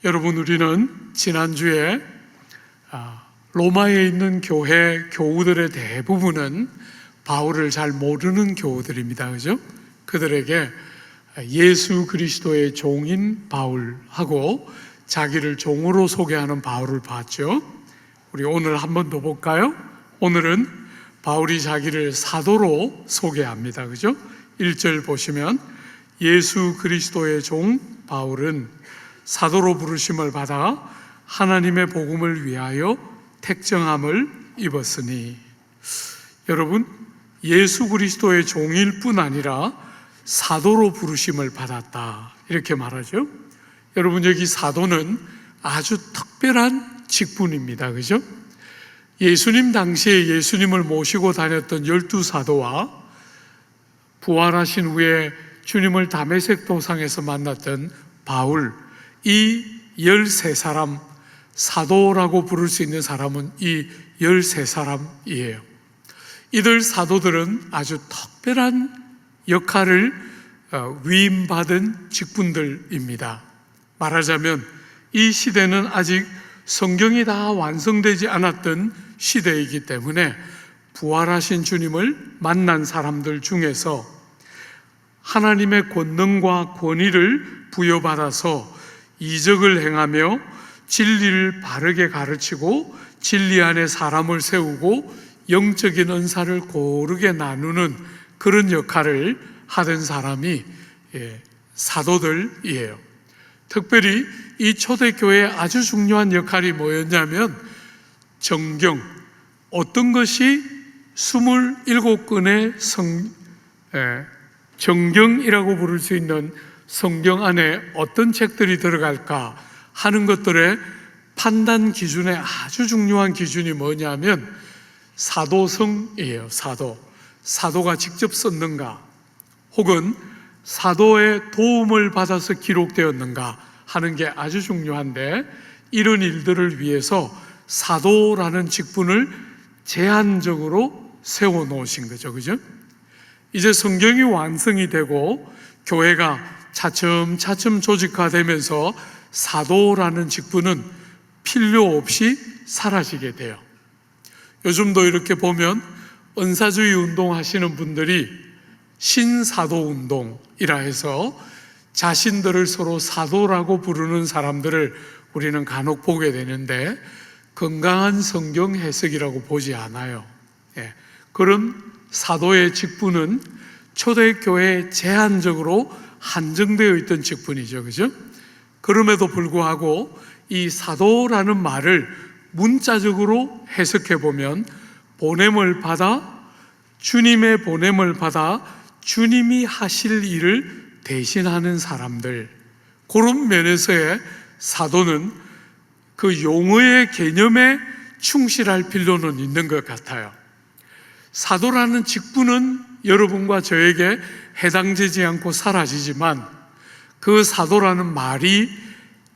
여러분, 우리는 지난주에 로마에 있는 교회 교우들의 대부분은 바울을 잘 모르는 교우들입니다. 그죠? 그들에게 예수 그리스도의 종인 바울하고 자기를 종으로 소개하는 바울을 봤죠. 우리 오늘 한 번 더 볼까요? 오늘은 바울이 자기를 사도로 소개합니다. 그죠? 1절 보시면 예수 그리스도의 종 바울은 사도로 부르심을 받아 하나님의 복음을 위하여 택정함을 입었으니. 여러분, 예수 그리스도의 종일 뿐 아니라 사도로 부르심을 받았다, 이렇게 말하죠. 여러분, 여기 사도는 아주 특별한 직분입니다. 그죠? 예수님 당시에 예수님을 모시고 다녔던 12사도와 부활하신 후에 주님을 다메섹 도상에서 만났던 바울, 이 13사람, 사도라고 부를 수 있는 사람은 이 13사람이에요. 이들 사도들은 아주 특별한 역할을 위임받은 직분들입니다. 말하자면 이 시대는 아직 성경이 다 완성되지 않았던 시대이기 때문에 부활하신 주님을 만난 사람들 중에서 하나님의 권능과 권위를 부여받아서 이적을 행하며 진리를 바르게 가르치고 진리 안에 사람을 세우고 영적인 은사를 고르게 나누는 그런 역할을 하던 사람이 사도들이에요. 특별히 이 초대교회의 아주 중요한 역할이 뭐였냐면 정경, 어떤 것이 27권의 정경이라고 부를 수 있는 성경 안에 어떤 책들이 들어갈까 하는 것들의 판단 기준에 아주 중요한 기준이 뭐냐면 사도성이에요. 사도가 직접 썼는가 혹은 사도의 도움을 받아서 기록되었는가 하는 게 아주 중요한데, 이런 일들을 위해서 사도라는 직분을 제한적으로 세워놓으신 거죠. 그죠? 이제 성경이 완성이 되고 교회가 차츰차츰 조직화되면서 사도라는 직분은 필요 없이 사라지게 돼요. 요즘도 이렇게 보면 은사주의 운동하시는 분들이 신사도 운동이라 해서 자신들을 서로 사도라고 부르는 사람들을 우리는 간혹 보게 되는데, 건강한 성경 해석이라고 보지 않아요. 그런 사도의 직분은 초대교회에 제한적으로 한정되어 있던 직분이죠. 그죠? 그럼에도 불구하고 이 사도라는 말을 문자적으로 해석해 보면 보냄을 받아, 주님의 보냄을 받아 주님이 하실 일을 대신하는 사람들, 그런 면에서의 사도는 그 용어의 개념에 충실할 필요는 있는 것 같아요. 사도라는 직분은 여러분과 저에게 해당되지 않고 사라지지만 그 사도라는 말이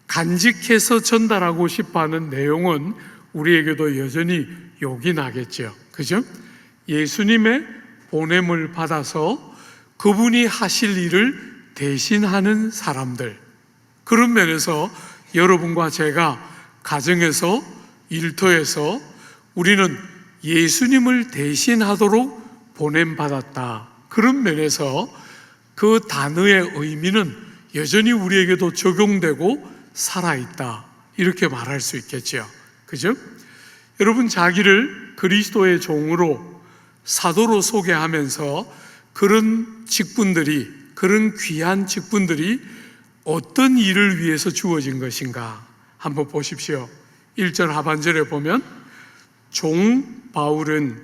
간직해서 전달하고 싶어하는 내용은 우리에게도 여전히 요긴하겠죠. 그죠? 예수님의 보냄을 받아서 그분이 하실 일을 대신하는 사람들, 그런 면에서 여러분과 제가 가정에서, 일터에서 우리는 예수님을 대신하도록 보냄받았다, 그런 면에서 그 단어의 의미는 여전히 우리에게도 적용되고 살아있다, 이렇게 말할 수 있겠죠. 그죠? 여러분, 자기를 그리스도의 종으로, 사도로 소개하면서 그런 직분들이, 그런 귀한 직분들이 어떤 일을 위해서 주어진 것인가 한번 보십시오. 1절 하반절에 보면 종 바울은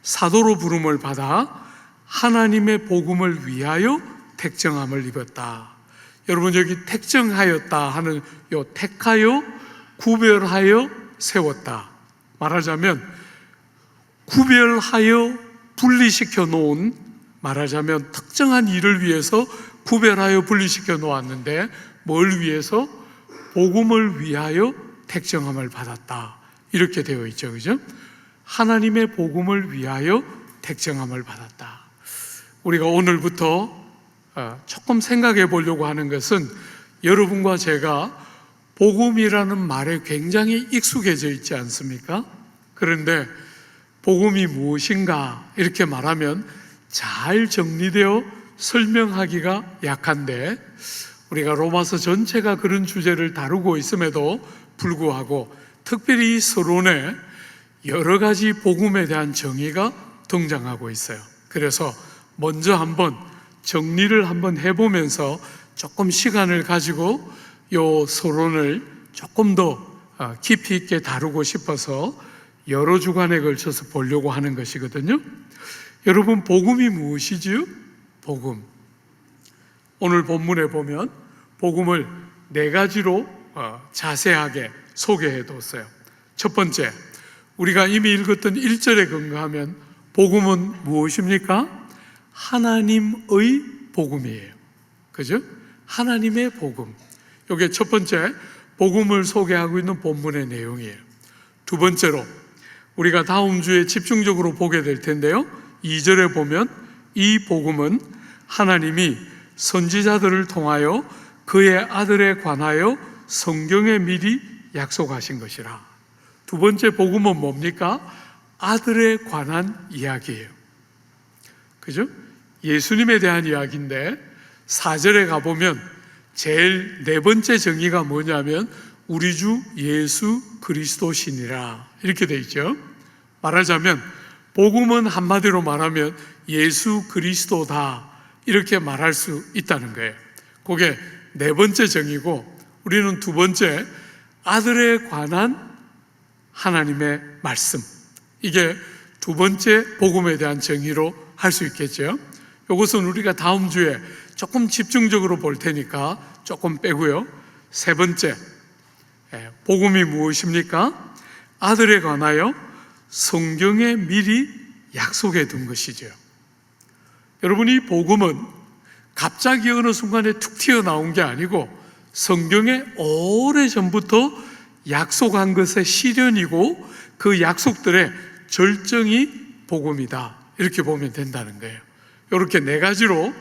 사도로 부름을 받아 하나님의 복음을 위하여 택정함을 입었다. 여러분, 여기 택정하였다 하는 요 택하여, 구별하여, 세웠다, 말하자면 구별하여 분리시켜 놓은, 말하자면 특정한 일을 위해서 구별하여 분리시켜 놓았는데 뭘 위해서? 복음을 위하여 택정함을 받았다, 이렇게 되어 있죠. 그죠? 하나님의 복음을 위하여 택정함을 받았다. 우리가 오늘부터 조금 생각해 보려고 하는 것은 여러분과 제가 복음이라는 말에 굉장히 익숙해져 있지 않습니까? 그런데 복음이 무엇인가 이렇게 말하면 잘 정리되어 설명하기가 약한데, 우리가 로마서 전체가 그런 주제를 다루고 있음에도 불구하고 특별히 이 서론에 여러 가지 복음에 대한 정의가 등장하고 있어요. 그래서 먼저 한번 정리를 한번 해보면서 조금 시간을 가지고 이 서론을 조금 더 깊이 있게 다루고 싶어서 여러 주간에 걸쳐서 보려고 하는 것이거든요. 여러분, 복음이 무엇이지요? 복음. 오늘 본문에 보면 복음을 네 가지로 자세하게 소개해 뒀어요. 첫 번째, 우리가 이미 읽었던 1절에 근거하면 복음은 무엇입니까? 하나님의 복음이에요. 그죠? 하나님의 복음. 이게 첫 번째 복음을 소개하고 있는 본문의 내용이에요. 두 번째로 우리가 다음 주에 집중적으로 보게 될 텐데요, 2절에 보면 이 복음은 하나님이 선지자들을 통하여 그의 아들에 관하여 성경에 미리 약속하신 것이라. 두 번째 복음은 뭡니까? 아들에 관한 이야기예요. 그죠? 예수님에 대한 이야기인데 4절에 가보면 제일 네 번째 정의가 뭐냐면 우리 주 예수 그리스도시니라 이렇게 돼 있죠. 말하자면 복음은 한마디로 말하면 예수 그리스도다 이렇게 말할 수 있다는 거예요. 그게 네 번째 정의고, 우리는 두 번째 아들에 관한 하나님의 말씀, 이게 두 번째 복음에 대한 정의로 할 수 있겠죠. 이것은 우리가 다음 주에 조금 집중적으로 볼 테니까 조금 빼고요. 세 번째, 복음이 무엇입니까? 아들에 관하여 성경에 미리 약속해 둔 것이죠. 여러분, 이 복음은 갑자기 어느 순간에 툭 튀어나온 게 아니고 성경에 오래전부터 약속한 것의 실현이고 그 약속들의 절정이 복음이다 이렇게 보면 된다는 거예요. 이렇게 네 가지로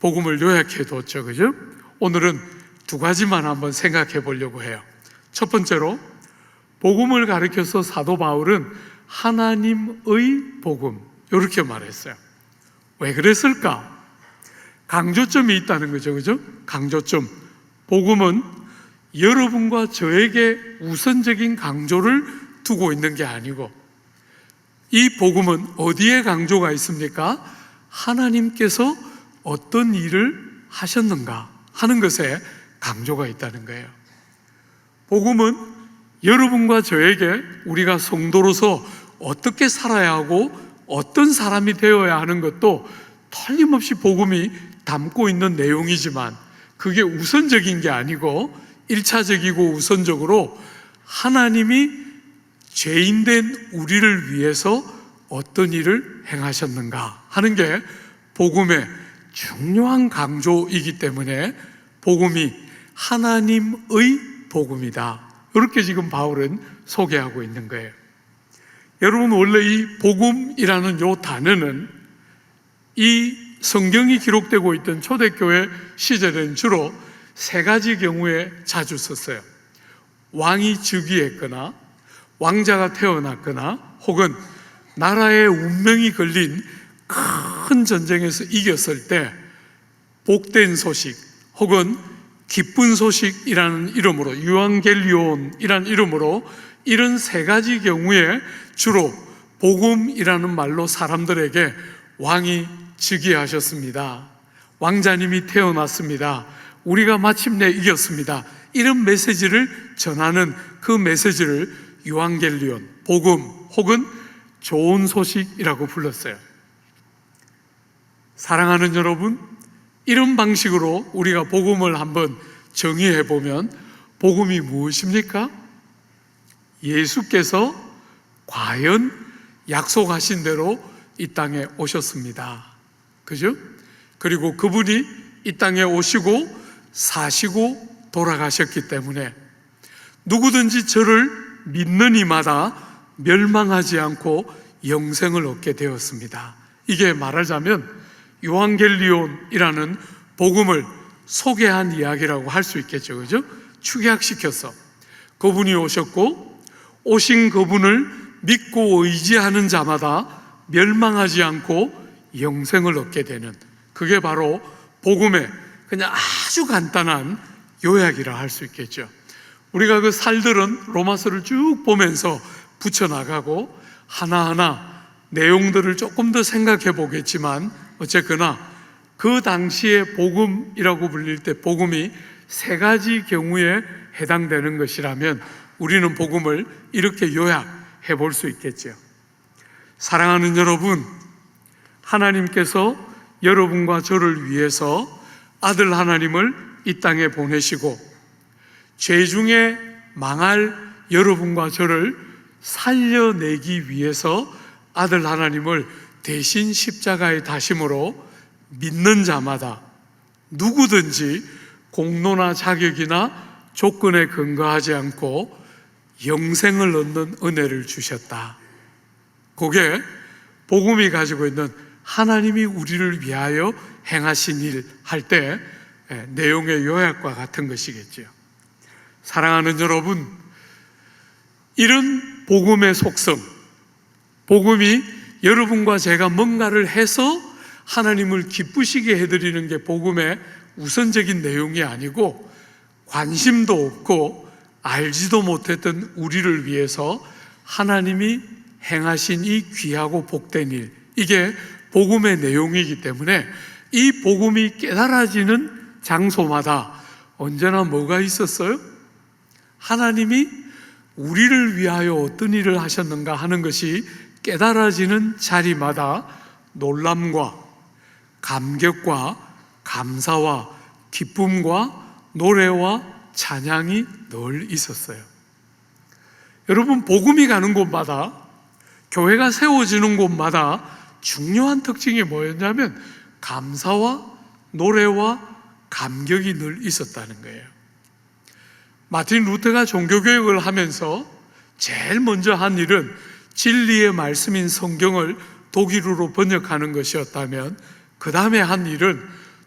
복음을 요약해 뒀죠. 그죠? 오늘은 두 가지만 한번 생각해 보려고 해요. 첫 번째로 복음을 가리켜서 사도 바울은 하나님의 복음 이렇게 말했어요. 왜 그랬을까? 강조점이 있다는 거죠. 그죠? 강조점. 복음은 여러분과 저에게 우선적인 강조를 두고 있는 게 아니고, 이 복음은 어디에 강조가 있습니까? 하나님께서 어떤 일을 하셨는가 하는 것에 강조가 있다는 거예요. 복음은 여러분과 저에게 우리가 성도로서 어떻게 살아야 하고 어떤 사람이 되어야 하는 것도 틀림없이 복음이 담고 있는 내용이지만, 그게 우선적인 게 아니고 1차적이고 우선적으로 하나님이 죄인된 우리를 위해서 어떤 일을 행하셨는가 하는 게 복음의 중요한 강조이기 때문에 복음이 하나님의 복음이다, 이렇게 지금 바울은 소개하고 있는 거예요. 여러분, 원래 이 복음이라는 요 단어는 이 성경이 기록되고 있던 초대교회 시절에는 주로 세 가지 경우에 자주 썼어요. 왕이 즉위했거나, 왕자가 태어났거나, 혹은 나라의 운명이 걸린 큰 전쟁에서 이겼을 때 복된 소식 혹은 기쁜 소식이라는 이름으로, 유앙겔리온이라는 이름으로, 이런 세 가지 경우에 주로 복음이라는 말로 사람들에게 왕이 즉위하셨습니다, 왕자님이 태어났습니다, 우리가 마침내 이겼습니다, 이런 메시지를 전하는 그 메시지를 유앙겔리온, 복음 혹은 좋은 소식이라고 불렀어요. 사랑하는 여러분, 이런 방식으로 우리가 복음을 한번 정의해 보면 복음이 무엇입니까? 예수께서 과연 약속하신 대로 이 땅에 오셨습니다. 그죠? 그리고 그분이 이 땅에 오시고 사시고 돌아가셨기 때문에 누구든지 저를 믿는 이마다 멸망하지 않고 영생을 얻게 되었습니다. 이게 말하자면 유앙겔리온이라는 복음을 소개한 이야기라고 할 수 있겠죠. 그죠? 축약시켜서. 그분이 오셨고 오신 그분을 믿고 의지하는 자마다 멸망하지 않고 영생을 얻게 되는, 그게 바로 복음의 그냥 아주 간단한 요약이라 할 수 있겠죠. 우리가 그 살들은 로마서를 쭉 보면서 붙여나가고 하나하나 내용들을 조금 더 생각해 보겠지만, 어쨌거나 그 당시에 복음이라고 불릴 때 복음이 세 가지 경우에 해당되는 것이라면 우리는 복음을 이렇게 요약해 볼 수 있겠죠. 사랑하는 여러분, 하나님께서 여러분과 저를 위해서 아들 하나님을 이 땅에 보내시고 죄 중에 망할 여러분과 저를 살려내기 위해서 아들 하나님을 대신 십자가에 다심으로 믿는 자마다 누구든지 공로나 자격이나 조건에 근거하지 않고 영생을 얻는 은혜를 주셨다. 그게 복음이 가지고 있는 하나님이 우리를 위하여 행하신 일 할 때 내용의 요약과 같은 것이겠죠. 사랑하는 여러분, 이런 복음의 속성, 복음이 여러분과 제가 뭔가를 해서 하나님을 기쁘시게 해드리는 게 복음의 우선적인 내용이 아니고, 관심도 없고 알지도 못했던 우리를 위해서 하나님이 행하신 이 귀하고 복된 일, 이게 복음의 내용이기 때문에 이 복음이 깨달아지는 장소마다 언제나 뭐가 있었어요? 하나님이 우리를 위하여 어떤 일을 하셨는가 하는 것이 깨달아지는 자리마다 놀람과 감격과 감사와 기쁨과 노래와 찬양이 늘 있었어요. 여러분, 복음이 가는 곳마다, 교회가 세워지는 곳마다 중요한 특징이 뭐였냐면 감사와 노래와 감격이 늘 있었다는 거예요. 마틴 루터가 종교개혁을 하면서 제일 먼저 한 일은 진리의 말씀인 성경을 독일어로 번역하는 것이었다면, 그 다음에 한 일은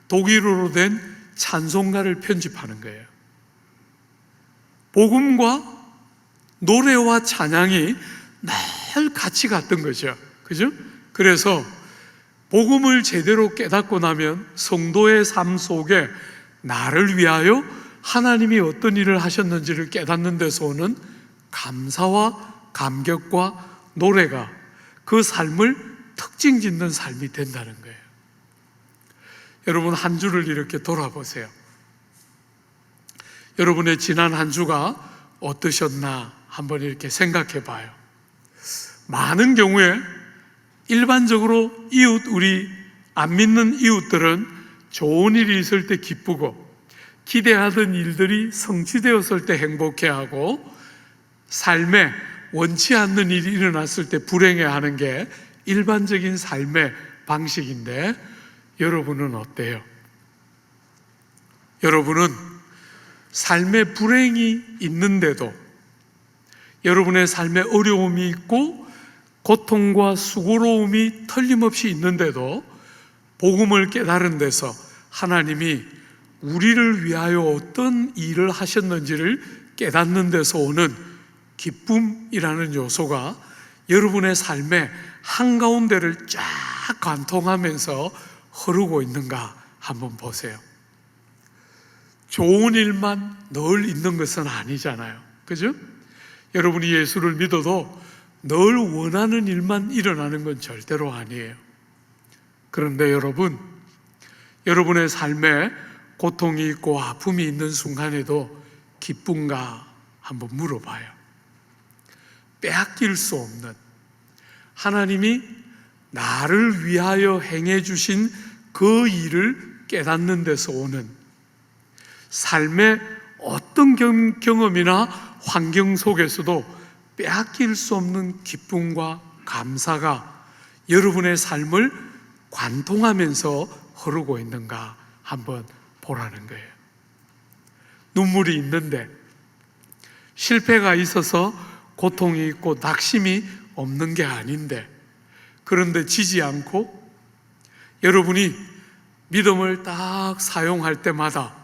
독일어로 된 찬송가를 편집하는 거예요. 복음과 노래와 찬양이 늘 같이 갔던 거죠. 그죠? 그래서 복음을 제대로 깨닫고 나면 성도의 삶 속에 나를 위하여 하나님이 어떤 일을 하셨는지를 깨닫는 데서 오는 감사와 감격과 노래가 그 삶을 특징 짓는 삶이 된다는 거예요. 여러분, 한 주를 이렇게 돌아보세요. 여러분의 지난 한 주가 어떠셨나 한번 이렇게 생각해 봐요. 많은 경우에 일반적으로 우리 안 믿는 이웃들은 좋은 일이 있을 때 기쁘고 기대하던 일들이 성취되었을 때 행복해하고, 삶에 원치 않는 일이 일어났을 때 불행해하는 게 일반적인 삶의 방식인데, 여러분은 어때요? 여러분은 삶에 불행이 있는데도, 여러분의 삶에 어려움이 있고 고통과 수고로움이 틀림없이 있는데도 복음을 깨달은 데서 하나님이 우리를 위하여 어떤 일을 하셨는지를 깨닫는 데서 오는 기쁨이라는 요소가 여러분의 삶의 한가운데를 쫙 관통하면서 흐르고 있는가 한번 보세요. 좋은 일만 늘 있는 것은 아니잖아요. 그죠? 여러분이 예수를 믿어도 늘 원하는 일만 일어나는 건 절대로 아니에요. 그런데 여러분, 여러분의 삶에 고통이 있고 아픔이 있는 순간에도 기쁜가 한번 물어봐요. 빼앗길 수 없는, 하나님이 나를 위하여 행해 주신 그 일을 깨닫는 데서 오는, 삶의 어떤 경험이나 환경 속에서도 빼앗길 수 없는 기쁨과 감사가 여러분의 삶을 관통하면서 흐르고 있는가 한번 보라는 거예요. 눈물이 있는데, 실패가 있어서 고통이 있고 낙심이 없는 게 아닌데, 그런데 지지 않고 여러분이 믿음을 딱 사용할 때마다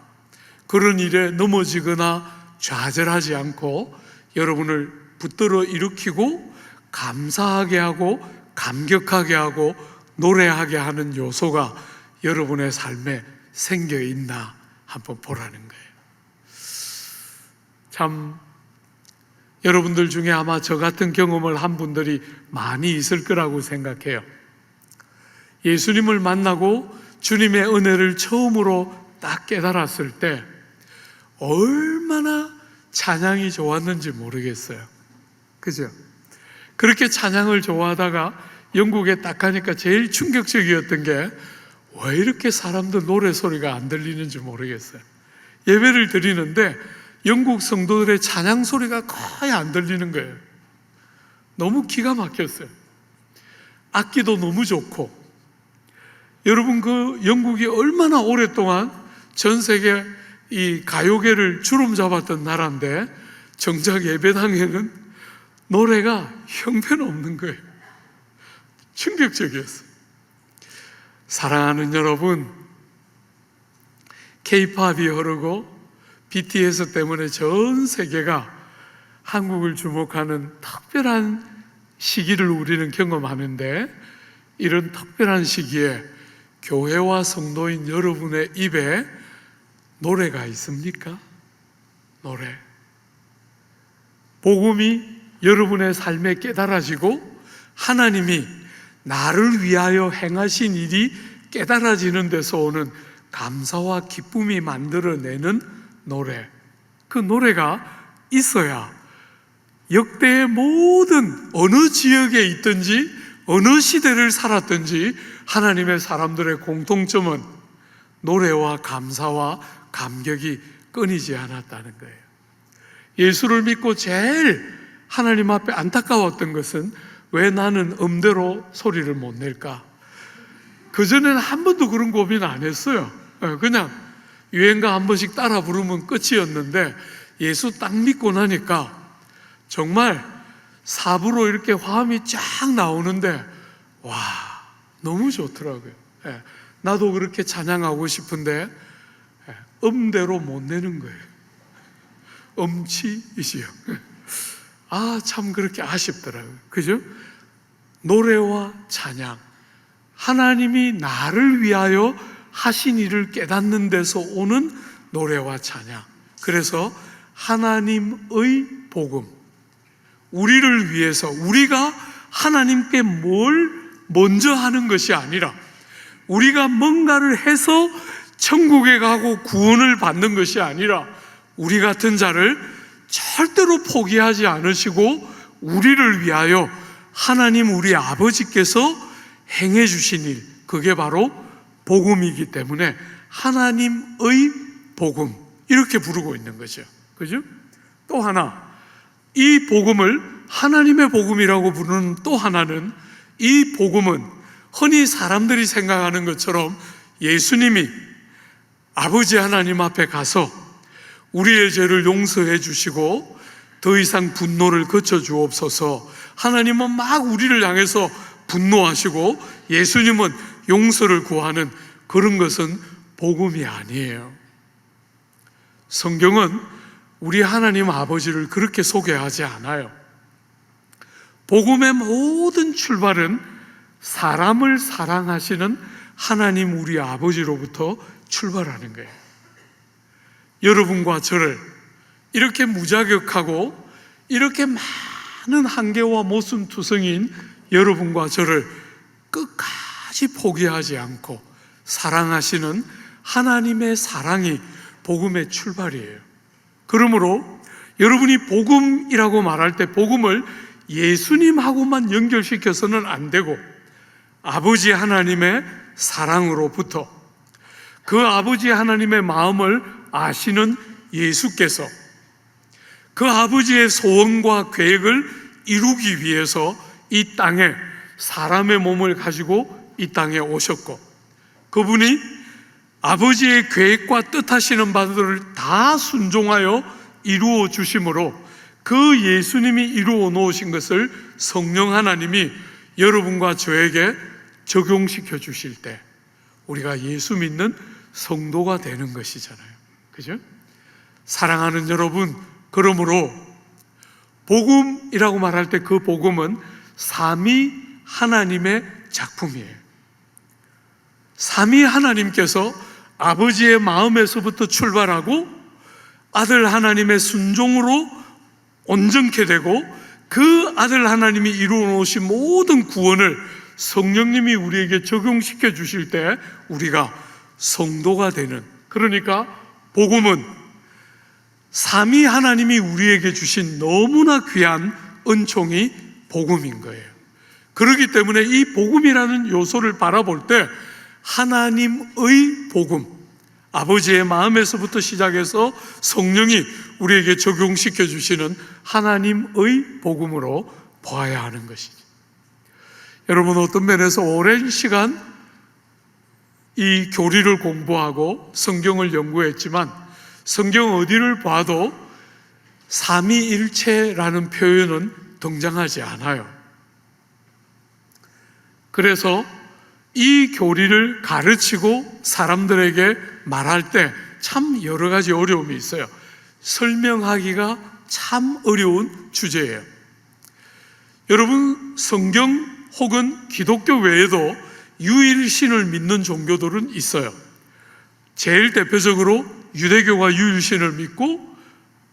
그런 일에 넘어지거나 좌절하지 않고 여러분을 붙들어 일으키고 감사하게 하고 감격하게 하고 노래하게 하는 요소가 여러분의 삶에 생겨 있나 한번 보라는 거예요. 참 여러분들 중에 아마 저 같은 경험을 한 분들이 많이 있을 거라고 생각해요. 예수님을 만나고 주님의 은혜를 처음으로 딱 깨달았을 때 얼마나 찬양이 좋았는지 모르겠어요. 그죠? 그렇게 찬양을 좋아하다가 영국에 딱 가니까 제일 충격적이었던 게 왜 이렇게 사람들 노래 소리가 안 들리는지 모르겠어요. 예배를 드리는데 영국 성도들의 찬양 소리가 거의 안 들리는 거예요. 너무 기가 막혔어요. 악기도 너무 좋고. 여러분, 그 영국이 얼마나 오랫동안 전 세계 이 가요계를 주름 잡았던 나라인데 정작 예배당에는 노래가 형편없는 거예요. 충격적이었어요. 사랑하는 여러분, K-팝이 흐르고 BTS 때문에 전 세계가 한국을 주목하는 특별한 시기를 우리는 경험하는데, 이런 특별한 시기에 교회와 성도인 여러분의 입에 노래가 있습니까? 노래. 복음이 여러분의 삶에 깨달아지고 하나님이 나를 위하여 행하신 일이 깨달아지는 데서 오는 감사와 기쁨이 만들어내는 노래. 그 노래가 있어야 역대의 모든 어느 지역에 있든지 어느 시대를 살았든지 하나님의 사람들의 공통점은 노래와 감사와 감격이 끊이지 않았다는 거예요. 예수를 믿고 제일 하나님 앞에 안타까웠던 것은 왜 나는 음대로 소리를 못 낼까? 그전에는 한 번도 그런 고민 안 했어요. 그냥 유행가 한 번씩 따라 부르면 끝이었는데 예수 딱 믿고 나니까 정말 삽으로 이렇게 화음이 쫙 나오는데 와, 너무 좋더라고요. 나도 그렇게 찬양하고 싶은데 음대로 못 내는 거예요. 음치이시요. 아, 참 그렇게 아쉽더라고요. 그죠? 노래와 찬양, 하나님이 나를 위하여 하신 일을 깨닫는 데서 오는 노래와 찬양. 그래서 하나님의 복음, 우리를 위해서 우리가 하나님께 뭘 먼저 하는 것이 아니라 우리가 뭔가를 해서 천국에 가고 구원을 받는 것이 아니라 우리 같은 자를 절대로 포기하지 않으시고 우리를 위하여 하나님 우리 아버지께서 행해 주신 일, 그게 바로 복음이기 때문에 하나님의 복음, 이렇게 부르고 있는 거죠. 그죠? 또 하나, 이 복음을 하나님의 복음이라고 부르는 또 하나는, 이 복음은 흔히 사람들이 생각하는 것처럼 예수님이 아버지 하나님 앞에 가서 우리의 죄를 용서해 주시고 더 이상 분노를 거쳐 주옵소서, 하나님은 막 우리를 향해서 분노하시고 예수님은 용서를 구하는 그런 것은 복음이 아니에요. 성경은 우리 하나님 아버지를 그렇게 소개하지 않아요. 복음의 모든 출발은 사람을 사랑하시는 하나님 우리 아버지로부터 출발하는 거예요. 여러분과 저를 이렇게 무자격하고 이렇게 많은 한계와 모순투성인 여러분과 저를 끝까지 포기하지 않고 사랑하시는 하나님의 사랑이 복음의 출발이에요. 그러므로 여러분이 복음이라고 말할 때 복음을 예수님하고만 연결시켜서는 안 되고 아버지 하나님의 사랑으로부터, 그 아버지 하나님의 마음을 아시는 예수께서 그 아버지의 소원과 계획을 이루기 위해서 이 땅에 사람의 몸을 가지고 이 땅에 오셨고, 그분이 아버지의 계획과 뜻하시는 바들을 다 순종하여 이루어 주심으로 그 예수님이 이루어 놓으신 것을 성령 하나님이 여러분과 저에게 적용시켜 주실 때 우리가 예수 믿는 성도가 되는 것이잖아요. 그죠? 사랑하는 여러분, 그러므로 복음이라고 말할 때 그 복음은 삼위 하나님의 작품이에요. 삼위 하나님께서 아버지의 마음에서부터 출발하고 아들 하나님의 순종으로 온전케 되고 그 아들 하나님이 이루어 놓으신 모든 구원을 성령님이 우리에게 적용시켜 주실 때 우리가 성도가 되는, 그러니까 복음은 삼위 하나님이 우리에게 주신 너무나 귀한 은총이 복음인 거예요. 그렇기 때문에 이 복음이라는 요소를 바라볼 때 하나님의 복음, 아버지의 마음에서부터 시작해서 성령이 우리에게 적용시켜 주시는 하나님의 복음으로 보아야 하는 것이죠. 여러분, 어떤 면에서 오랜 시간 이 교리를 공부하고 성경을 연구했지만 성경 어디를 봐도 삼위일체라는 표현은 등장하지 않아요. 그래서 이 교리를 가르치고 사람들에게 말할 때 참 여러 가지 어려움이 있어요. 설명하기가 참 어려운 주제예요. 여러분, 성경 혹은 기독교 외에도 유일신을 믿는 종교들은 있어요. 제일 대표적으로 유대교가 유일신을 믿고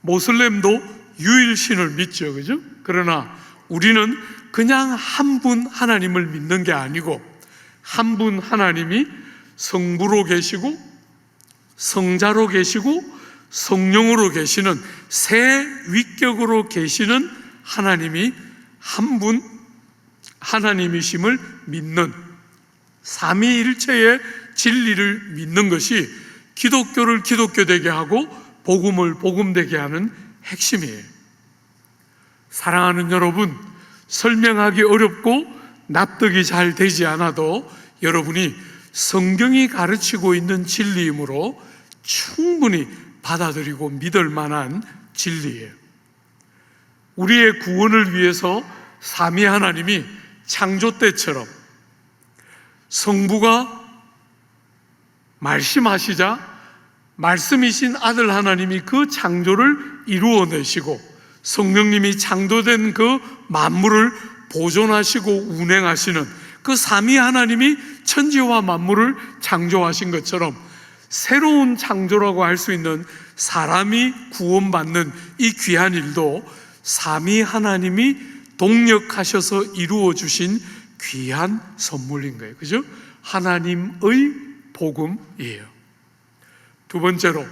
모슬렘도 유일신을 믿죠, 그죠? 그러나 우리는 그냥 한 분 하나님을 믿는 게 아니고 한 분 하나님이 성부로 계시고 성자로 계시고 성령으로 계시는 세 위격으로 계시는 하나님이 한 분 하나님이심을 믿는 삼위일체의 진리를 믿는 것이 기독교를 기독교되게 하고 복음을 복음되게 하는 핵심이에요. 사랑하는 여러분, 설명하기 어렵고 납득이 잘 되지 않아도 여러분이 성경이 가르치고 있는 진리이므로 충분히 받아들이고 믿을 만한 진리예요. 우리의 구원을 위해서 삼위 하나님이 창조 때처럼 성부가 말씀하시자 말씀이신 아들 하나님이 그 창조를 이루어내시고 성령님이 창조된 그 만물을 보존하시고 운행하시는 그 삼위 하나님이 천지와 만물을 창조하신 것처럼 새로운 창조라고 할 수 있는 사람이 구원받는 이 귀한 일도 삼위 하나님이 동력하셔서 이루어 주신 귀한 선물인 거예요. 그죠? 하나님의 복음이에요. 두 번째로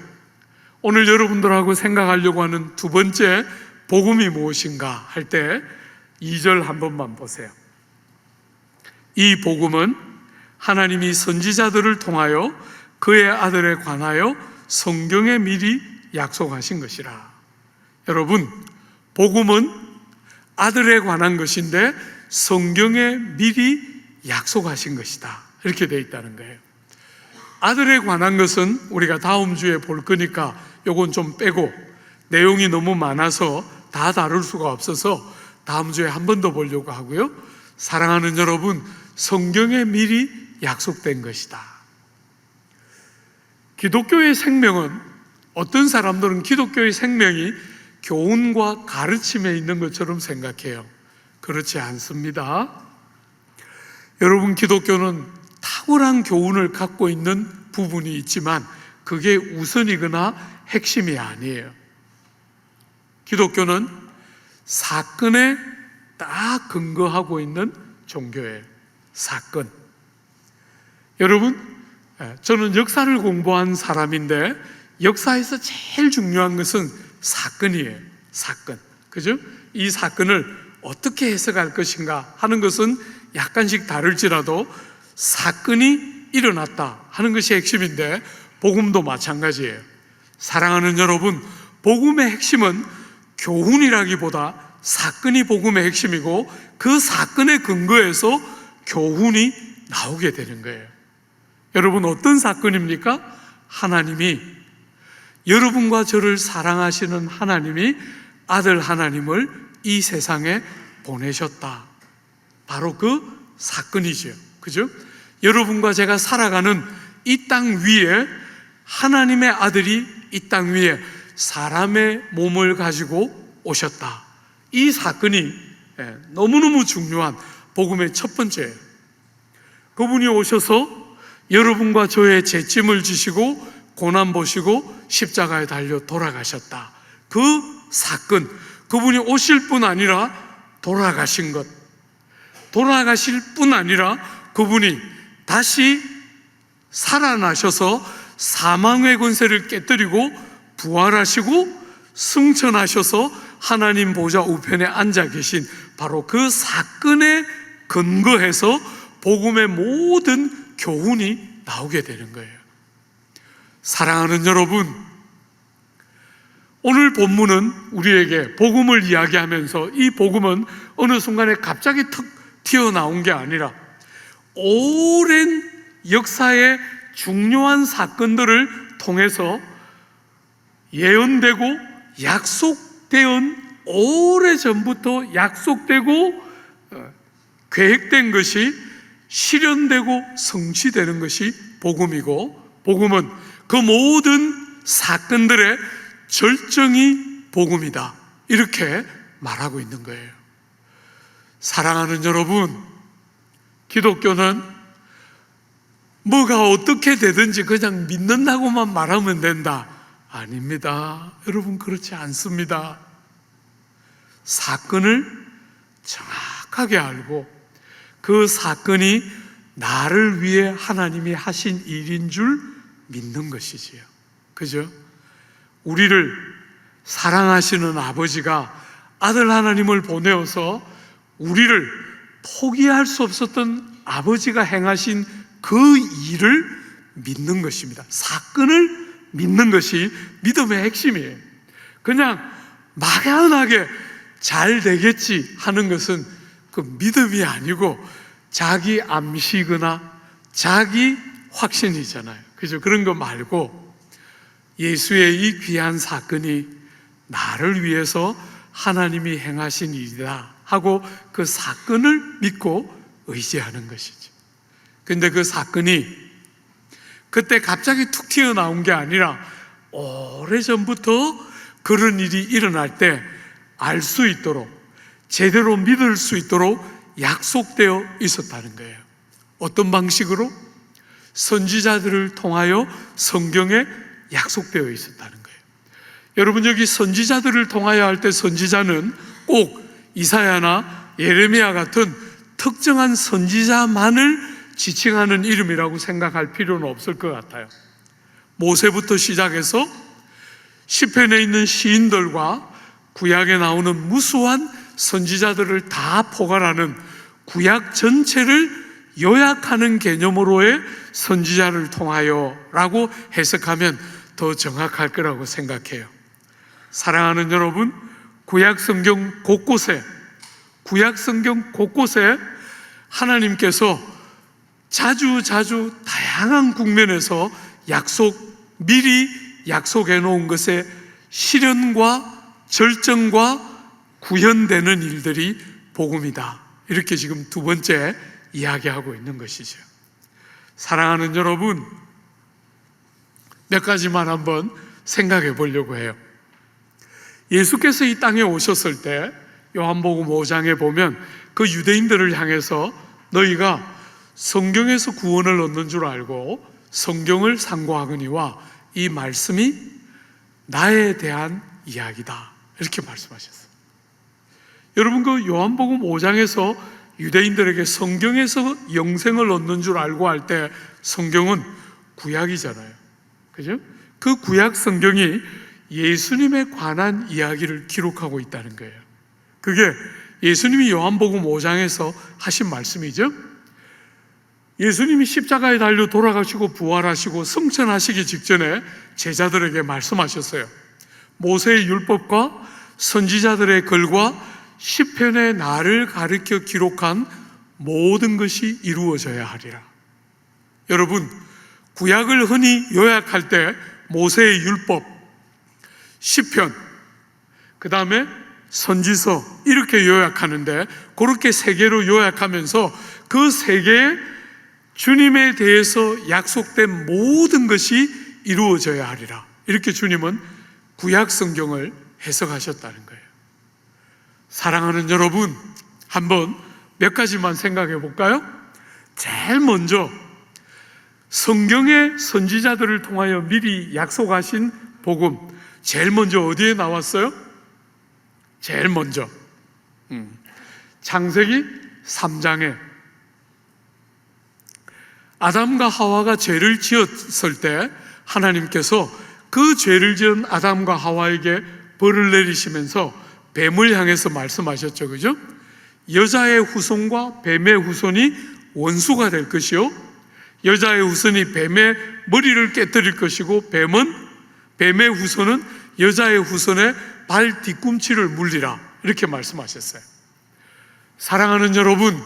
오늘 여러분들하고 생각하려고 하는 두 번째 복음이 무엇인가 할 때 2절 한 번만 보세요. 이 복음은 하나님이 선지자들을 통하여 그의 아들에 관하여 성경에 미리 약속하신 것이라. 여러분, 복음은 아들에 관한 것인데 성경에 미리 약속하신 것이다, 이렇게 되어 있다는 거예요. 아들에 관한 것은 우리가 다음 주에 볼 거니까 요건 좀 빼고 내용이 너무 많아서 다 다룰 수가 없어서 다음 주에 한 번 더 보려고 하고요. 사랑하는 여러분, 성경에 미리 약속된 것이다. 기독교의 생명은, 어떤 사람들은 기독교의 생명이 교훈과 가르침에 있는 것처럼 생각해요. 그렇지 않습니다. 여러분, 기독교는 탁월한 교훈을 갖고 있는 부분이 있지만 그게 우선이거나 핵심이 아니에요. 기독교는 사건에 딱 근거하고 있는 종교예요. 사건. 여러분, 저는 역사를 공부한 사람인데 역사에서 제일 중요한 것은 사건이에요. 사건. 그죠? 이 사건을 어떻게 해석할 것인가 하는 것은 약간씩 다를지라도 사건이 일어났다 하는 것이 핵심인데 복음도 마찬가지예요. 사랑하는 여러분, 복음의 핵심은 교훈이라기보다 사건이 복음의 핵심이고 그 사건의 근거에서 교훈이 나오게 되는 거예요. 여러분, 어떤 사건입니까? 하나님이, 여러분과 저를 사랑하시는 하나님이 아들 하나님을 이 세상에 보내셨다. 바로 그 사건이죠. 그죠? 여러분과 제가 살아가는 이 땅 위에 하나님의 아들이 이 땅 위에 사람의 몸을 가지고 오셨다. 이 사건이 너무너무 중요한 복음의 첫 번째예요. 그분이 오셔서 여러분과 저의 죄짐을 지시고 고난 보시고 십자가에 달려 돌아가셨다. 그 사건, 그분이 오실 뿐 아니라 돌아가신 것, 돌아가실 뿐 아니라 그분이 다시 살아나셔서 사망의 권세를 깨뜨리고 부활하시고 승천하셔서 하나님 보좌 우편에 앉아 계신 바로 그 사건에 근거해서 복음의 모든 교훈이 나오게 되는 거예요. 사랑하는 여러분, 오늘 본문은 우리에게 복음을 이야기하면서 이 복음은 어느 순간에 갑자기 툭 튀어나온 게 아니라 오랜 역사의 중요한 사건들을 통해서 예언되고 약속되은 오래전부터 약속되고 계획된 것이 실현되고 성취되는 것이 복음이고, 복음은 그 모든 사건들의 절정이 복음이다, 이렇게 말하고 있는 거예요. 사랑하는 여러분, 기독교는 뭐가 어떻게 되든지 그냥 믿는다고만 말하면 된다, 아닙니다. 여러분, 그렇지 않습니다. 사건을 정확하게 알고 그 사건이 나를 위해 하나님이 하신 일인 줄 믿는 것이지요. 그죠? 우리를 사랑하시는 아버지가 아들 하나님을 보내어서 우리를 포기할 수 없었던 아버지가 행하신 그 일을 믿는 것입니다. 사건을 믿는 것이 믿음의 핵심이에요. 그냥 막연하게 잘 되겠지 하는 것은 그 믿음이 아니고 자기 암시거나 자기 확신이잖아요. 그죠? 그런 거 말고 예수의 이 귀한 사건이 나를 위해서 하나님이 행하신 일이다 하고 그 사건을 믿고 의지하는 것이죠. 근데 그 사건이 그때 갑자기 툭 튀어나온 게 아니라 오래전부터 그런 일이 일어날 때 알 수 있도록, 제대로 믿을 수 있도록 약속되어 있었다는 거예요. 어떤 방식으로? 선지자들을 통하여 성경에 약속되어 있었다는 거예요. 여러분, 여기 선지자들을 통하여 할 때 선지자는 꼭 이사야나 예레미야 같은 특정한 선지자만을 지칭하는 이름이라고 생각할 필요는 없을 것 같아요. 모세부터 시작해서 시편에 있는 시인들과 구약에 나오는 무수한 선지자들을 다 포괄하는 구약 전체를 요약하는 개념으로의 선지자를 통하여 라고 해석하면 더 정확할 거라고 생각해요. 사랑하는 여러분, 구약 성경 곳곳에 하나님께서 자주 다양한 국면에서 미리 약속해 놓은 것의 실현과 절정과 구현되는 일들이 복음이다, 이렇게 지금 두 번째 이야기하고 있는 것이죠. 사랑하는 여러분, 몇 가지만 한번 생각해 보려고 해요. 예수께서 이 땅에 오셨을 때 요한복음 5장에 보면 그 유대인들을 향해서 너희가 성경에서 구원을 얻는 줄 알고 성경을 상고하거니와 이 말씀이 나에 대한 이야기다, 이렇게 말씀하셨어요. 여러분, 그 요한복음 5장에서 유대인들에게 성경에서 영생을 얻는 줄 알고 할 때 성경은 구약이잖아요. 그죠? 그 구약 성경이 예수님에 관한 이야기를 기록하고 있다는 거예요. 그게 예수님이 요한복음 5장에서 하신 말씀이죠. 예수님이 십자가에 달려 돌아가시고 부활하시고 승천하시기 직전에 제자들에게 말씀하셨어요. 모세의 율법과 선지자들의 글과 시편의 나를 가리켜 기록한 모든 것이 이루어져야 하리라. 여러분, 구약을 흔히 요약할 때 모세의 율법, 시편, 그 다음에 선지서, 이렇게 요약하는데, 그렇게 세 개로 요약하면서 그 세 개의 주님에 대해서 약속된 모든 것이 이루어져야 하리라, 이렇게 주님은 구약 성경을 해석하셨다는 거예요. 사랑하는 여러분, 한번 몇 가지만 생각해 볼까요? 제일 먼저 성경의 선지자들을 통하여 미리 약속하신 복음, 제일 먼저 어디에 나왔어요? 제일 먼저 창세기 3장에 아담과 하와가 죄를 지었을 때 하나님께서 그 죄를 지은 아담과 하와에게 벌을 내리시면서 뱀을 향해서 말씀하셨죠, 그죠? 여자의 후손과 뱀의 후손이 원수가 될 것이요, 여자의 후손이 뱀의 머리를 깨뜨릴 것이고 뱀의 후손은 여자의 후손의 발 뒤꿈치를 물리라, 이렇게 말씀하셨어요. 사랑하는 여러분,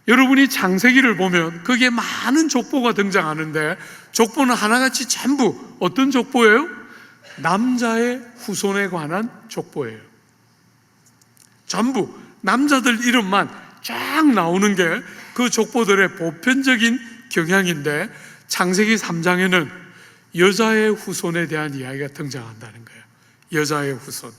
여러분이 창세기를 보면 거기에 많은 족보가 등장하는데 족보는 하나같이 전부 어떤 족보예요? 남자의 후손에 관한 족보예요. 전부 남자들 이름만 쫙 나오는 게 그 족보들의 보편적인 경향인데 창세기 3장에는 여자의 후손에 대한 이야기가 등장한다는 거예요. 여자의 후손.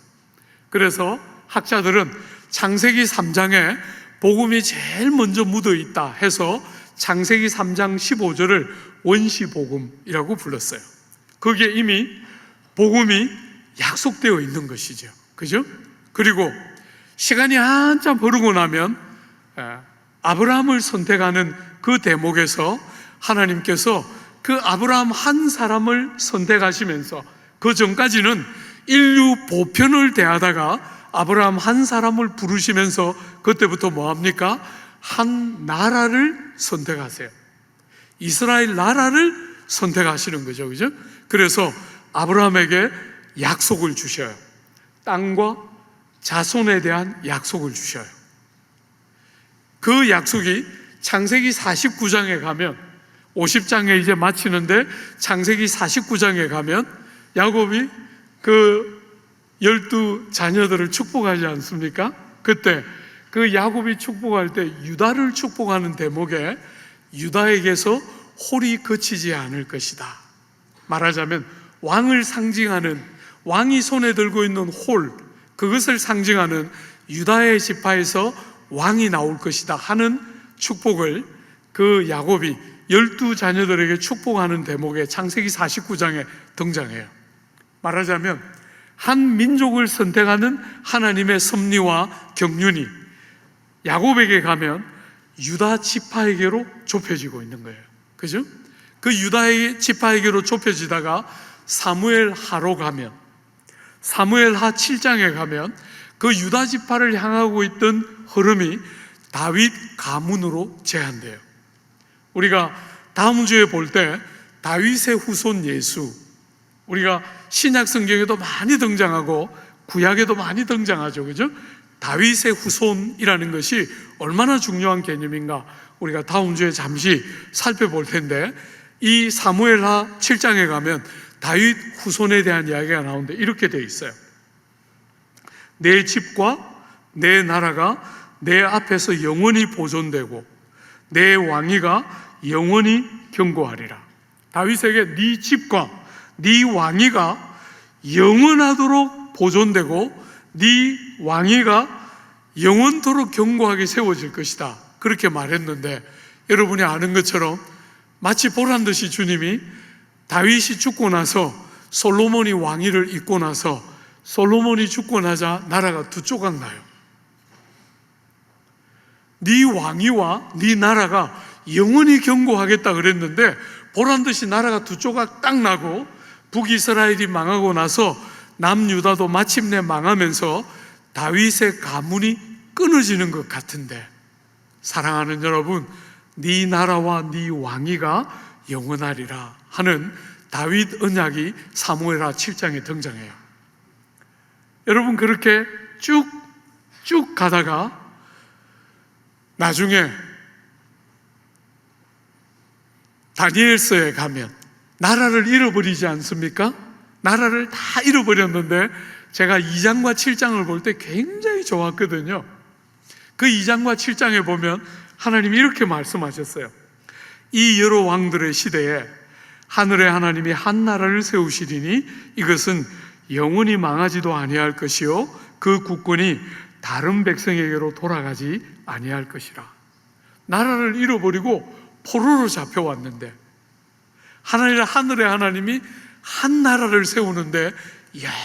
그래서 학자들은 창세기 3장에 복음이 제일 먼저 묻어 있다 해서 창세기 3장 15절을 원시복음이라고 불렀어요. 거기에 이미 복음이 약속되어 있는 것이죠. 그죠? 그리고 시간이 한참 흐르고 나면 아브라함을 선택하는 그 대목에서 하나님께서 그 아브라함 한 사람을 선택하시면서 그 전까지는 인류 보편을 대하다가 아브라함 한 사람을 부르시면서 그때부터 뭐합니까? 한 나라를 선택하세요. 이스라엘 나라를 선택하시는 거죠, 그죠? 그래서 아브라함에게 약속을 주셔요. 땅과 자손에 대한 약속을 주셔요. 그 약속이 창세기 49장에 가면, 50장에 이제 마치는데 창세기 49장에 가면 야곱이 그 12자녀들을 축복하지 않습니까? 그때 그 야곱이 축복할 때 유다를 축복하는 대목에 유다에게서 홀이 그치지 않을 것이다. 말하자면 왕을 상징하는, 왕이 손에 들고 있는 홀, 그것을 상징하는 유다의 지파에서 왕이 나올 것이다 하는 축복을 그 야곱이 12자녀들에게 축복하는 대목에 창세기 49장에 등장해요. 말하자면 한 민족을 선택하는 하나님의 섭리와 경륜이 야곱에게 가면 유다 지파에게로 좁혀지고 있는 거예요. 그죠? 그 유다의 지파에게로 좁혀지다가 사무엘하로 가면, 사무엘하 7장에 가면 그 유다 지파를 향하고 있던 흐름이 다윗 가문으로 제한돼요. 우리가 다음 주에 볼 때 다윗의 후손 예수, 우리가 신약 성경에도 많이 등장하고 구약에도 많이 등장하죠, 그죠? 다윗의 후손이라는 것이 얼마나 중요한 개념인가 우리가 다음 주에 잠시 살펴볼 텐데, 이 사무엘하 7장에 가면 다윗 후손에 대한 이야기가 나오는데 이렇게 되어 있어요. 내 집과 내 나라가 내 앞에서 영원히 보존되고 내 왕위가 영원히 견고하리라. 다윗에게 네 집과 네 왕위가 영원하도록 보존되고 네 왕위가 영원토록 견고하게 세워질 것이다, 그렇게 말했는데, 여러분이 아는 것처럼 마치 보란듯이 주님이 다윗이 죽고 나서 솔로몬이 왕위를 잇고 나서 솔로몬이 죽고 나자 나라가 두 조각 나요. 네 왕위와 네 나라가 영원히 견고하겠다 그랬는데 보란듯이 나라가 두 조각 딱 나고 북이스라엘이 망하고 나서 남유다도 마침내 망하면서 다윗의 가문이 끊어지는 것 같은데, 사랑하는 여러분, 네 나라와 네 왕위가 영원하리라 하는 다윗 언약이 사무엘하 7장에 등장해요. 여러분, 그렇게 쭉 가다가 나중에 다니엘서에 가면 나라를 잃어버리지 않습니까? 나라를 다 잃어버렸는데 제가 2장과 7장을 볼 때 굉장히 좋았거든요. 그 2장과 7장에 보면 하나님이 이렇게 말씀하셨어요. 이 여러 왕들의 시대에 하늘의 하나님이 한 나라를 세우시리니 이것은 영원히 망하지도 아니할 것이요 그 국권이 다른 백성에게로 돌아가지 아니할 것이라. 나라를 잃어버리고 포로로 잡혀왔는데 하늘의 하나님이 한 나라를 세우는데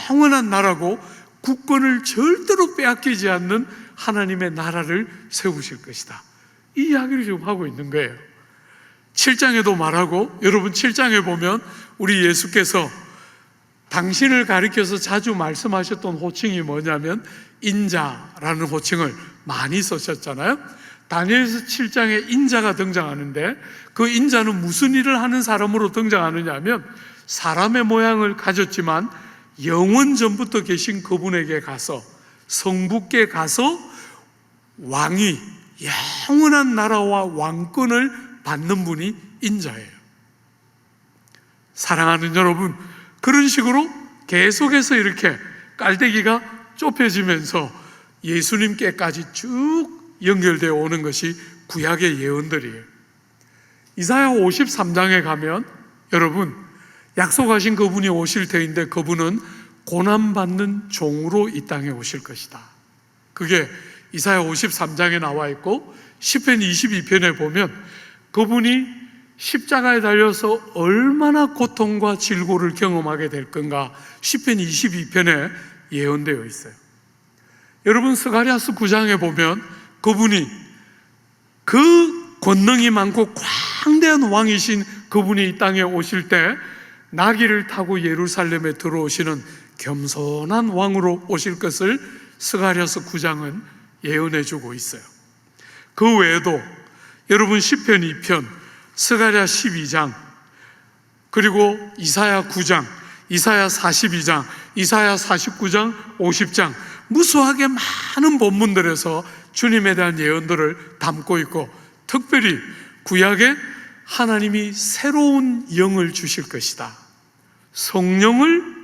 영원한 나라고 국권을 절대로 빼앗기지 않는 하나님의 나라를 세우실 것이다. 이 이야기를 지금 하고 있는 거예요. 7장에도 말하고, 여러분 7장에 보면 우리 예수께서 당신을 가리켜서 자주 말씀하셨던 호칭이 뭐냐면 인자라는 호칭을 많이 쓰셨잖아요. 다니엘서 7장에 인자가 등장하는데 그 인자는 무슨 일을 하는 사람으로 등장하느냐 하면 사람의 모양을 가졌지만 영원 전부터 계신 그분에게 가서, 성부께 가서 왕이 영원한 나라와 왕권을 받는 분이 인자예요. 사랑하는 여러분, 그런 식으로 계속해서 이렇게 깔때기가 좁혀지면서 예수님께까지 쭉 연결되어 오는 것이 구약의 예언들이에요. 이사야 53장에 가면 여러분, 약속하신 그분이 오실 때인데 그분은 고난받는 종으로 이 땅에 오실 것이다. 그게 이사야 53장에 나와 있고, 시편 22편에 보면 그분이 십자가에 달려서 얼마나 고통과 질고를 경험하게 될 건가 시편 22편에 예언되어 있어요. 여러분, 스가랴서 9장에 보면 그분이, 그 권능이 많고 광대한 왕이신 그분이 이 땅에 오실 때 나귀를 타고 예루살렘에 들어오시는 겸손한 왕으로 오실 것을 스가랴서 9장은 예언해 주고 있어요. 그 외에도 여러분 시편 2편, 스가랴 12장, 그리고 이사야 9장, 이사야 42장, 이사야 49장, 50장, 무수하게 많은 본문들에서 주님에 대한 예언들을 담고 있고, 특별히 구약에 하나님이 새로운 영을 주실 것이다, 성령을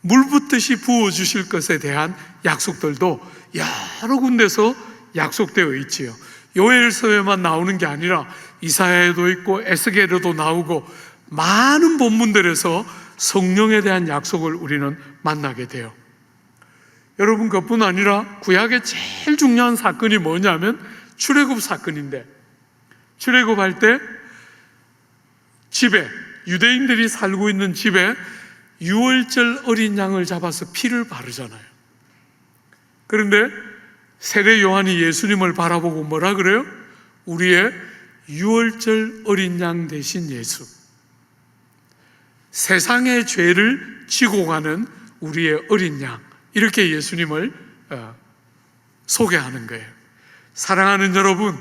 물 붓듯이 부어주실 것에 대한 약속들도 여러 군데서 약속되어 있지요. 요엘서에만 나오는 게 아니라 이사야에도 있고 에스겔에도 나오고 많은 본문들에서 성령에 대한 약속을 우리는 만나게 돼요. 여러분, 그뿐 아니라 구약의 제일 중요한 사건이 뭐냐면 출애굽 사건인데, 출애굽할 때 집에, 유대인들이 살고 있는 집에 유월절 어린 양을 잡아서 피를 바르잖아요. 그런데 세례 요한이 예수님을 바라보고 뭐라 그래요? 우리의 유월절 어린 양 되신 예수, 세상의 죄를 지고 가는 우리의 어린 양, 이렇게 예수님을 소개하는 거예요. 사랑하는 여러분,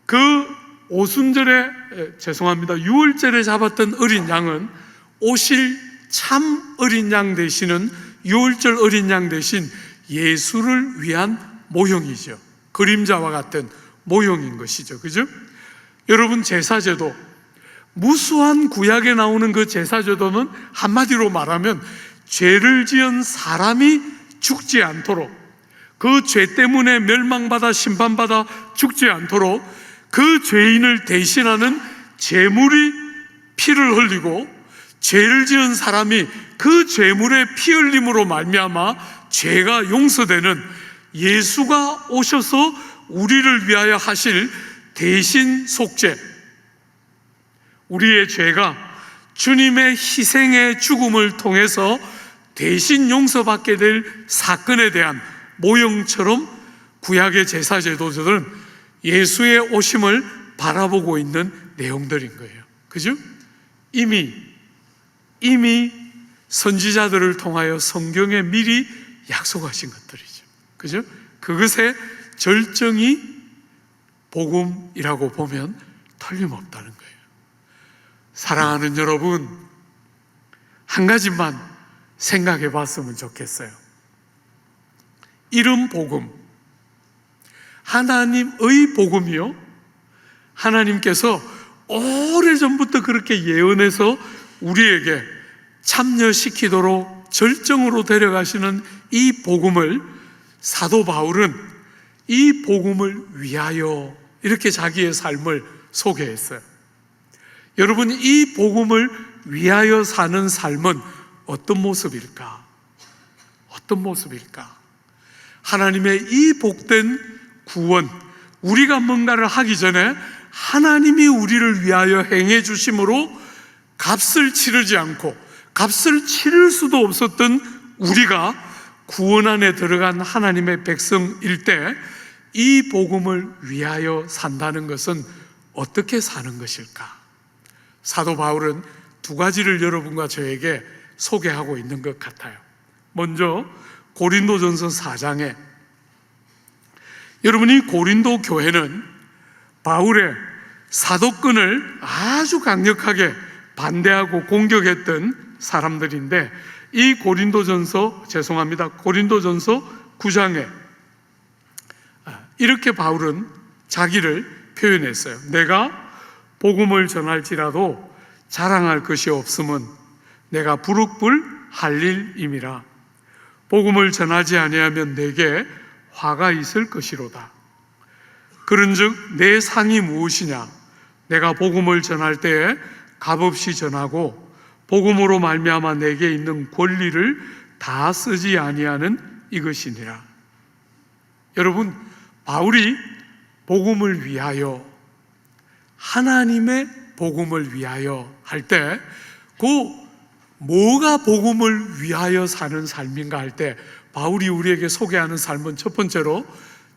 그 오순절에, 유월절에 잡았던 어린 양은 오실 참 어린 양 되시는, 유월절 어린 양 되신 예수를 위한 모형이죠. 그림자와 같은 모형인 것이죠. 그죠? 여러분, 제사제도, 무수한 구약에 나오는 그 제사제도는 한마디로 말하면 죄를 지은 사람이 죽지 않도록, 그 죄 때문에 멸망받아 심판받아 죽지 않도록 그 죄인을 대신하는 제물이 피를 흘리고, 죄를 지은 사람이 그 제물의 피 흘림으로 말미암아 죄가 용서되는, 예수가 오셔서 우리를 위하여 하실 대신 속죄, 우리의 죄가 주님의 희생의 죽음을 통해서 대신 용서받게 될 사건에 대한 모형처럼 구약의 제사제도들은 예수의 오심을 바라보고 있는 내용들인 거예요. 그죠? 이미 선지자들을 통하여 성경에 미리 약속하신 것들이죠. 그죠? 그것의 절정이 복음이라고 보면 틀림없다는 거예요. 사랑하는 여러분, 한 가지만 생각해 봤으면 좋겠어요. 이름 복음, 하나님의 복음이요, 하나님께서 오래전부터 그렇게 예언해서 우리에게 참여시키도록 절정으로 데려가시는 이 복음을 사도 바울은 이 복음을 위하여 이렇게 자기의 삶을 소개했어요. 여러분, 이 복음을 위하여 사는 삶은 어떤 모습일까? 어떤 모습일까? 하나님의 이 복된 구원, 우리가 뭔가를 하기 전에 하나님이 우리를 위하여 행해 주심으로 값을 치르지 않고 값을 치를 수도 없었던 우리가 구원 안에 들어간 하나님의 백성일 때 이 복음을 위하여 산다는 것은 어떻게 사는 것일까? 사도 바울은 두 가지를 여러분과 저에게 소개하고 있는 것 같아요. 먼저 고린도전서 4장에 여러분이 고린도 교회는 바울의 사도권을 아주 강력하게 반대하고 공격했던 사람들인데 이 고린도전서 9장에 이렇게 바울은 자기를 표현했어요. 내가 복음을 전할지라도 자랑할 것이 없음은 내가 부룩불 할 일임이라. 복음을 전하지 아니하면 내게 화가 있을 것이로다. 그런즉 내 상이 무엇이냐? 내가 복음을 전할 때에 값없이 전하고 복음으로 말미암아 내게 있는 권리를 다 쓰지 아니하는 이것이니라. 여러분, 바울이 복음을 위하여, 하나님의 복음을 위하여 할 때 뭐가 복음을 위하여 사는 삶인가 할 때 바울이 우리에게 소개하는 삶은 첫 번째로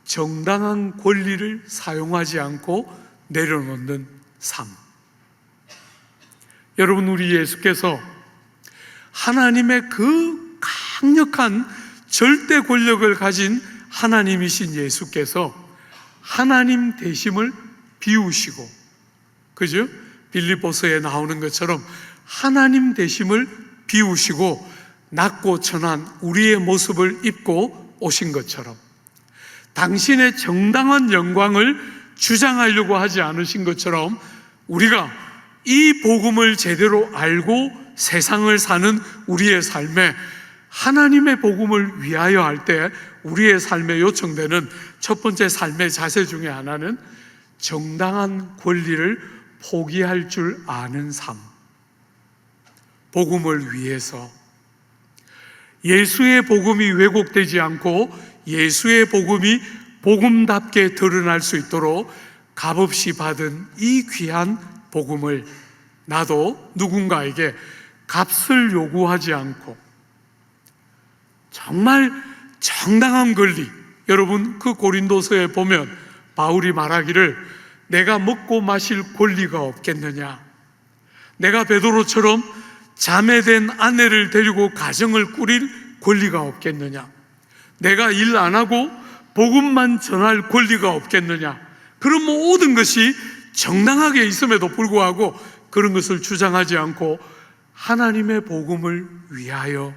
정당한 권리를 사용하지 않고 내려놓는 삶. 여러분, 우리 예수께서 하나님의 그 강력한 절대 권력을 가진 하나님이신 예수께서 하나님 되심을 비우시고, 그죠? 빌립보서에 나오는 것처럼 하나님 되심을 비우시고 낮고 천한 우리의 모습을 입고 오신 것처럼 당신의 정당한 영광을 주장하려고 하지 않으신 것처럼 우리가 이 복음을 제대로 알고 세상을 사는 우리의 삶에 하나님의 복음을 위하여 할 때 우리의 삶에 요청되는 첫 번째 삶의 자세 중에 하나는 정당한 권리를 포기할 줄 아는 삶. 복음을 위해서 예수의 복음이 왜곡되지 않고 예수의 복음이 복음답게 드러날 수 있도록 값없이 받은 이 귀한 복음을 나도 누군가에게 값을 요구하지 않고 정말 정당한 권리, 여러분 그 고린도서에 보면 바울이 말하기를 내가 먹고 마실 권리가 없겠느냐, 내가 베드로처럼 자매된 아내를 데리고 가정을 꾸릴 권리가 없겠느냐, 내가 일 안 하고 복음만 전할 권리가 없겠느냐. 그런 모든 것이 정당하게 있음에도 불구하고 그런 것을 주장하지 않고 하나님의 복음을 위하여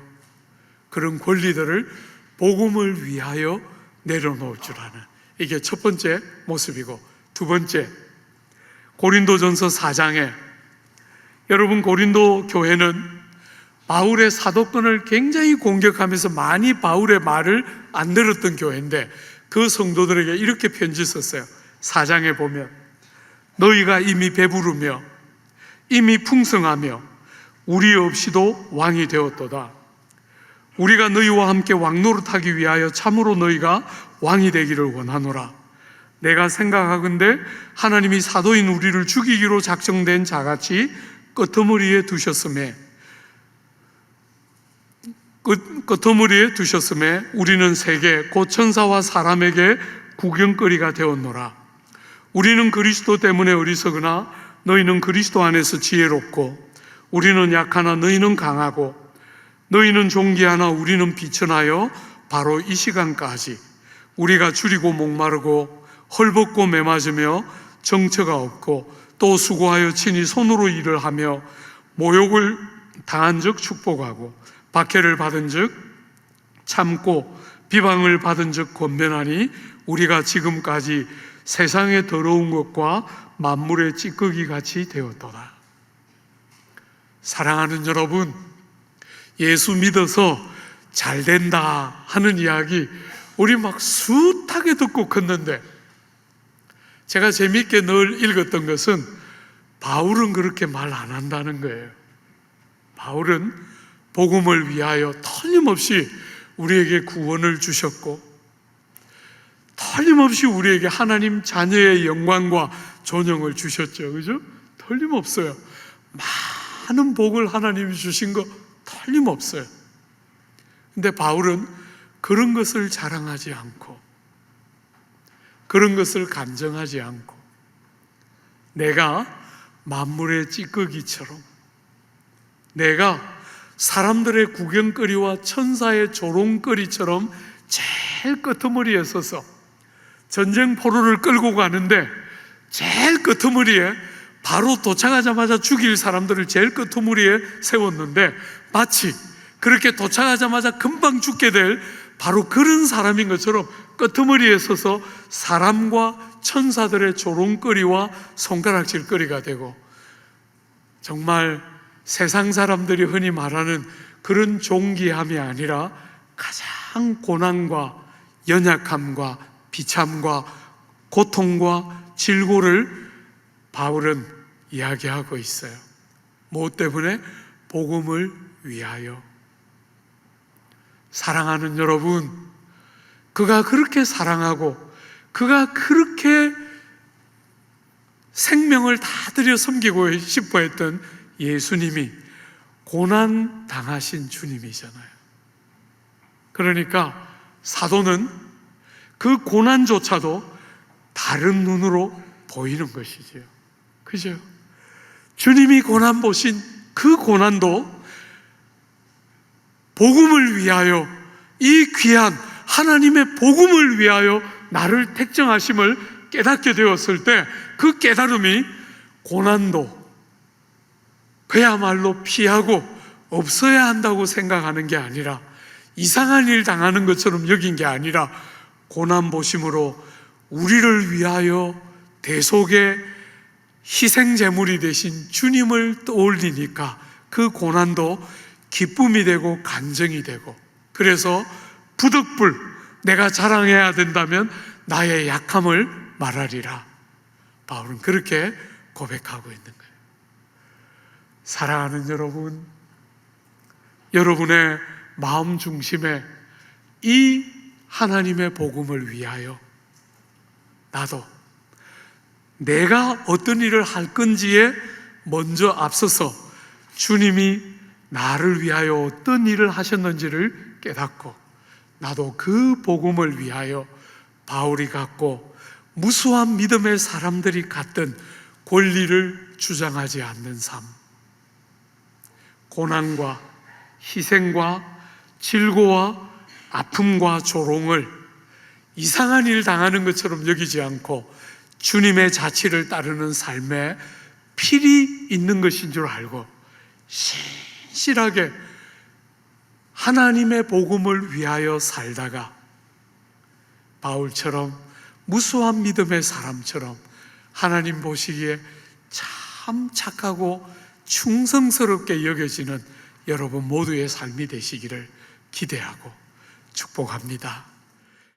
그런 권리들을 복음을 위하여 내려놓을 줄 아는, 이게 첫 번째 모습이고, 두 번째 고린도전서 4장에 여러분 고린도 교회는 바울의 사도권을 굉장히 공격하면서 많이 바울의 말을 안 들었던 교회인데 그 성도들에게 이렇게 편지 썼어요. 4장에 보면 너희가 이미 배부르며 이미 풍성하며 우리 없이도 왕이 되었도다. 우리가 너희와 함께 왕노릇하기 위하여 참으로 너희가 왕이 되기를 원하노라. 내가 생각하건대 하나님이 사도인 우리를 죽이기로 작정된 자같이 끄트머리에 두셨음에 우리는 세계 곧 천사와 사람에게 구경거리가 되었노라. 우리는 그리스도 때문에 어리석으나 너희는 그리스도 안에서 지혜롭고, 우리는 약하나 너희는 강하고, 너희는 존귀하나 우리는 비천하여 바로 이 시간까지 우리가 줄이고 목마르고 헐벗고 매맞으며 정처가 없고 또 수고하여 친히 손으로 일을 하며 모욕을 당한 즉 축복하고 박해를 받은 즉 참고 비방을 받은 즉 권면하니 우리가 지금까지 세상의 더러운 것과 만물의 찌꺼기 같이 되었도다. 사랑하는 여러분, 예수 믿어서 잘 된다 하는 이야기 우리 막 숱하게 듣고 컸는데, 제가 재미있게 늘 읽었던 것은 바울은 그렇게 말 안 한다는 거예요. 바울은 복음을 위하여 틀림없이 우리에게 구원을 주셨고, 틀림없이 우리에게 하나님 자녀의 영광과 존영을 주셨죠. 그죠? 틀림없어요. 많은 복을 하나님이 주신 거 틀림없어요. 근데 바울은 그런 것을 자랑하지 않고, 그런 것을 간증하지 않고, 내가 만물의 찌꺼기처럼, 내가 사람들의 구경거리와 천사의 조롱거리처럼 제일 끄트머리에 서서 전쟁 포로를 끌고 가는데 제일 끄트머리에, 바로 도착하자마자 죽일 사람들을 제일 끄트머리에 세웠는데 마치 그렇게 도착하자마자 금방 죽게 될 바로 그런 사람인 것처럼 끄트머리에 서서 사람과 천사들의 조롱거리와 손가락질거리가 되고, 정말 세상 사람들이 흔히 말하는 그런 존귀함이 아니라 가장 고난과 연약함과 비참과 고통과 질고를 바울은 이야기하고 있어요. 무엇 때문에? 복음을 위하여. 사랑하는 여러분, 그가 그렇게 사랑하고 그가 그렇게 생명을 다 들여 섬기고 싶어 했던 예수님이 고난 당하신 주님이잖아요. 그러니까 사도는 그 고난조차도 다른 눈으로 보이는 것이지요. 그죠? 주님이 고난 보신 그 고난도 복음을 위하여, 이 귀한 하나님의 복음을 위하여 나를 택정하심을 깨닫게 되었을 때, 그 깨달음이 고난도 그야말로 피하고 없어야 한다고 생각하는 게 아니라, 이상한 일 당하는 것처럼 여긴 게 아니라, 고난 보심으로 우리를 위하여 대속의 희생제물이 되신 주님을 떠올리니까 그 고난도 기쁨이 되고 간증이 되고, 그래서 부득불 내가 자랑해야 된다면 나의 약함을 말하리라. 바울은 그렇게 고백하고 있는 거예요. 사랑하는 여러분, 여러분의 마음 중심에 이 하나님의 복음을 위하여 나도 내가 어떤 일을 할 건지에 먼저 앞서서 주님이 나를 위하여 어떤 일을 하셨는지를 깨닫고, 나도 그 복음을 위하여 바울이 갖고 무수한 믿음의 사람들이 갖던 권리를 주장하지 않는 삶, 고난과 희생과 질고와 아픔과 조롱을 이상한 일 당하는 것처럼 여기지 않고 주님의 자치를 따르는 삶에 필이 있는 것인 줄 알고 신실하게 하나님의 복음을 위하여 살다가 바울처럼 무수한 믿음의 사람처럼 하나님 보시기에 참 착하고 충성스럽게 여겨지는 여러분 모두의 삶이 되시기를 기대하고 축복합니다.